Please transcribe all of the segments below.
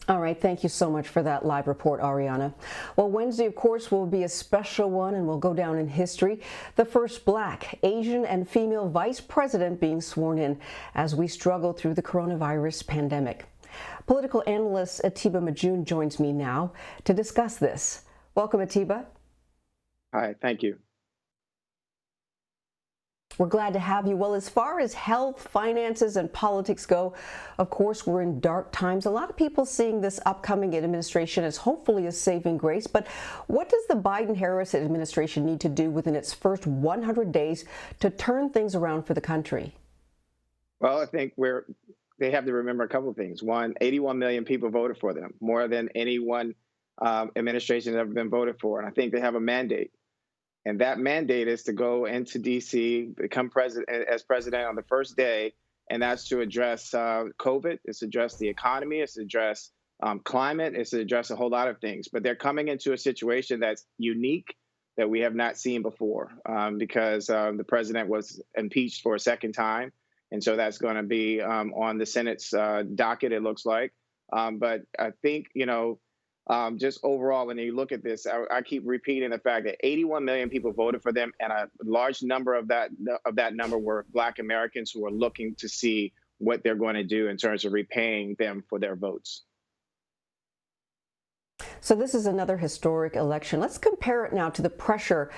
All right, thank you so much for that live report, Ariana. Well, Wednesday, of course, will be a special one and will go down in history. The first Black, Asian, and female vice president being sworn in as we struggle through the coronavirus pandemic. Political analyst Atiba Madyun joins me now to discuss this. Welcome, Atiba. Hi, thank you. We're glad to have you. Well, as far as health, finances, and politics go, of course, we're in dark times. A lot of people seeing this upcoming administration as hopefully a saving grace. But what does the Biden-Harris administration need to do within its first 100 days to turn things around for the country? Well, I think they have to remember a couple of things. One, 81 million people voted for them, more than any one administration has ever been voted for. And I think they have a mandate. And that mandate is to go into D.C., become president on the first day, and that's to address COVID, it's to address the economy, it's to address climate, it's to address a whole lot of things. But they're coming into a situation that's unique that we have not seen before because the president was impeached for a second time. And so that's going to be on the Senate's docket, it looks like. But I think, just overall, when you look at this, I keep repeating the fact that 81 million people voted for them, and a large number of that number were Black Americans who are looking to see what they're going to do in terms of repaying them for their votes. So this is another historic election. Let's compare it now to the pressure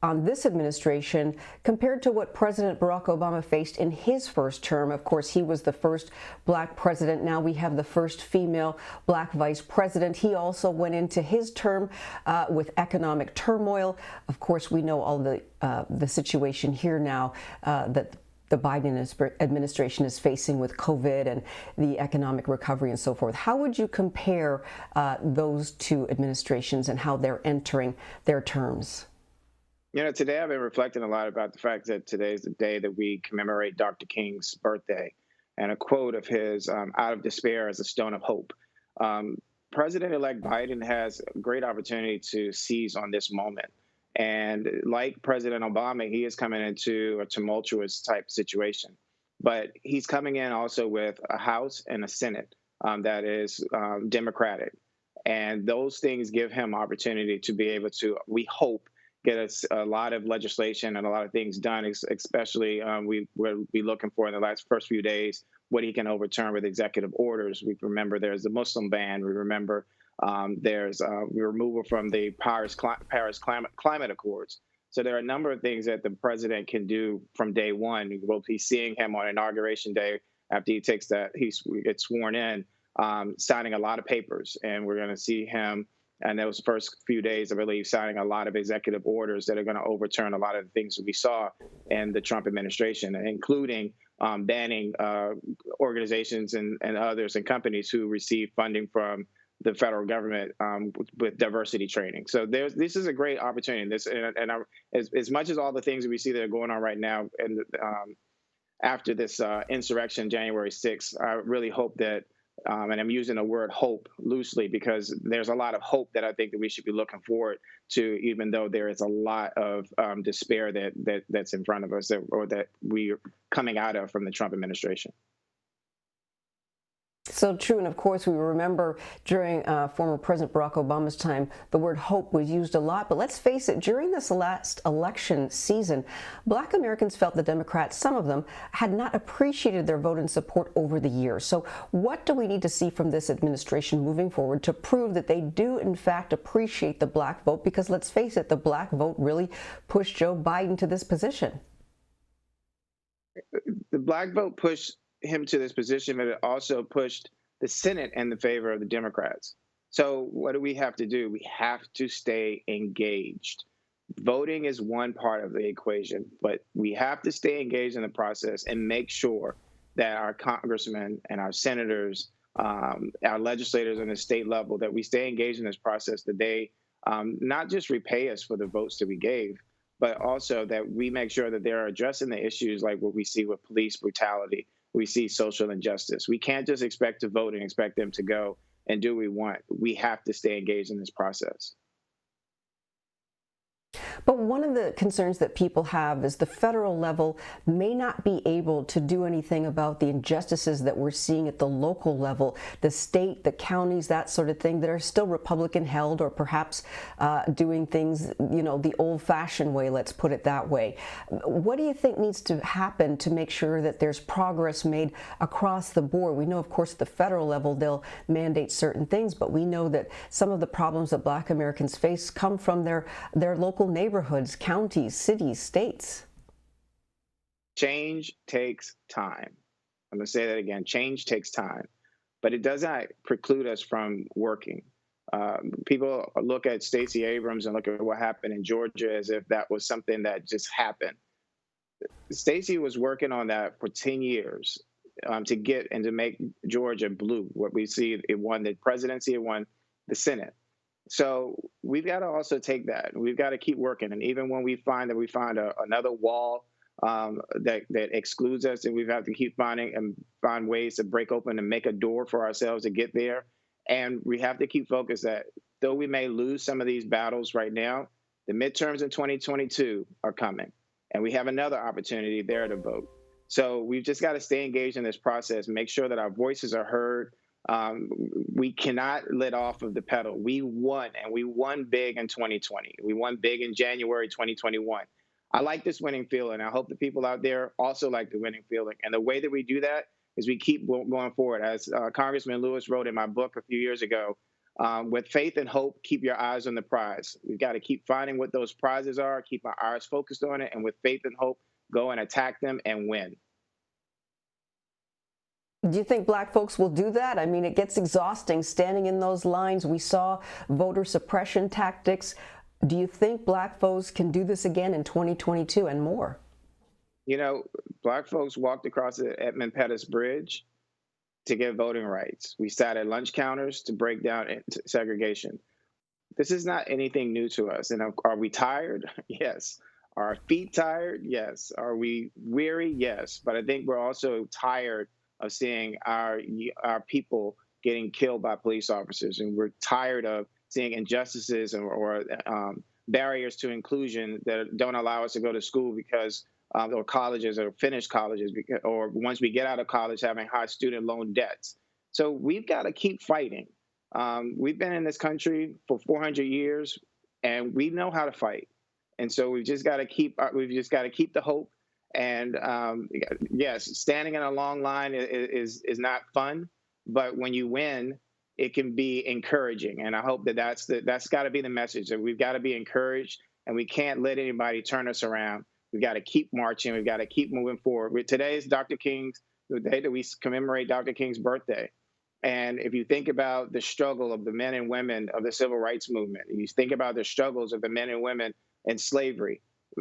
on this administration compared to what President Barack Obama faced in his first term. Of course, he was the first Black president. Now we have the first female Black vice president. He also went into his term with economic turmoil. Of course, we know all the situation here now that the Biden administration is facing with COVID and the economic recovery and so forth. How would you compare those two administrations and how they're entering their terms? Today I've been reflecting a lot about the fact that today is the day that we commemorate Dr. King's birthday, and a quote of his, out of despair is a stone of hope. President-elect Biden has a great opportunity to seize on this moment. And like President Obama, he is coming into a tumultuous type situation. But he's coming in also with a House and a Senate that is Democratic. And those things give him opportunity to be able to, we hope, get us a lot of legislation and a lot of things done, especially we'll be looking for in the first few days what he can overturn with executive orders. We remember there's the Muslim ban. We remember there's removal from the Paris Climate Accords. So there are a number of things that the president can do from day one. We'll be seeing him on Inauguration Day after he gets sworn in, signing a lot of papers. And we're going to see him, and those first few days, I believe, signing a lot of executive orders that are going to overturn a lot of the things that we saw in the Trump administration, including banning organizations and others and companies who receive funding from the federal government with diversity training. So this is a great opportunity. As much as all the things that we see that are going on right now, and after this insurrection, January 6th, I really hope that. And I'm using the word hope loosely because there's a lot of hope that I think that we should be looking forward to, even though there is a lot of despair that's in front of us or that we're coming out of from the Trump administration. So true, and of course we remember during former President Barack Obama's time, the word hope was used a lot. But let's face it, during this last election season, Black Americans felt the Democrats, some of them, had not appreciated their vote and support over the years. So what do we need to see from this administration moving forward to prove that they do in fact appreciate the Black vote? Because let's face it, the Black vote really pushed Joe Biden to this position. The Black vote pushed him to this position, but it also pushed the Senate in the favor of the Democrats. So what do we have to do? We have to stay engaged. Voting is one part of the equation, but we have to stay engaged in the process and make sure that our congressmen and our senators, our legislators on the state level, that we stay engaged in this process, that they not just repay us for the votes that we gave, but also that we make sure that they're addressing the issues like what we see with police brutality. We see social injustice. We can't just expect to vote and expect them to go and do what we want. We have to stay engaged in this process. But one of the concerns that people have is the federal level may not be able to do anything about the injustices that we're seeing at the local level, the state, the counties, that sort of thing, that are still Republican held, or perhaps doing things, the old-fashioned way, let's put it that way. What do you think needs to happen to make sure that there's progress made across the board? We know, of course, at the federal level, they'll mandate certain things, but we know that some of the problems that Black Americans face come from their local neighborhoods, counties, cities, states. Change takes time. I'm going to say that again. Change takes time, but it does not preclude us from working. People look at Stacey Abrams and look at what happened in Georgia as if that was something that just happened. Stacey was working on that for 10 years to get and to make Georgia blue. What we see, it won the presidency, it won the Senate. So we've got to also take that. We've got to keep working. And even when we find another wall that excludes us, and we've got to keep find ways to break open and make a door for ourselves to get there. And we have to keep focused that though we may lose some of these battles right now, the midterms in 2022 are coming. And we have another opportunity there to vote. So we've just got to stay engaged in this process, make sure that our voices are heard. We cannot let off of the pedal. We won, and we won big in 2020. We won big in January 2021. I like this winning feeling. I hope the people out there also like the winning feeling. And the way that we do that is we keep going forward. As Congressman Lewis wrote in my book a few years ago, with faith and hope, keep your eyes on the prize. We've got to keep finding what those prizes are, keep our eyes focused on it, and with faith and hope, go and attack them and win. Do you think Black folks will do that? I mean, it gets exhausting standing in those lines. We saw voter suppression tactics. Do you think Black folks can do this again in 2022 and more? Black folks walked across the Edmund Pettus Bridge to get voting rights. We sat at lunch counters to break down segregation. This is not anything new to us. And are we tired? Yes. Are our feet tired? Yes. Are we weary? Yes. But I think we're also tired of seeing our people getting killed by police officers. And we're tired of seeing injustices or barriers to inclusion that don't allow us to go to school because or colleges or finish colleges, or once we get out of college, having high student loan debts. So we've got to keep fighting. We've been in this country for 400 years, and we know how to fight. And so we've just got to keep the hope. And yes, standing in a long line is not fun, but when you win, it can be encouraging. And I hope that's got to be the message, that we've got to be encouraged, and we can't let anybody turn us around. We've got to keep marching. We've got to keep moving forward. Today is the day that we commemorate Dr. King's birthday. And if you think about the struggle of the men and women of the civil rights movement, and you think about the struggles of the men and women in slavery,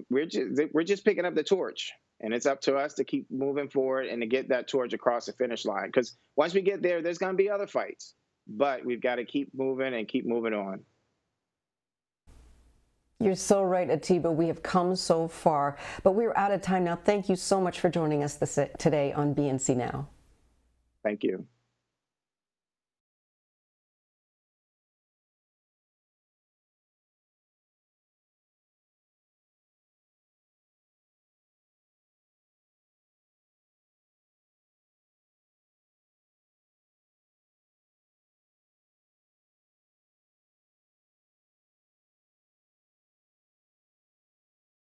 we're just picking up the torch. And it's up to us to keep moving forward and to get that torch across the finish line. Because once we get there, there's going to be other fights. But we've got to keep moving and keep moving on. You're so right, Atiba. We have come so far, but we're out of time now. Thank you so much for joining us today on BNC Now. Thank you.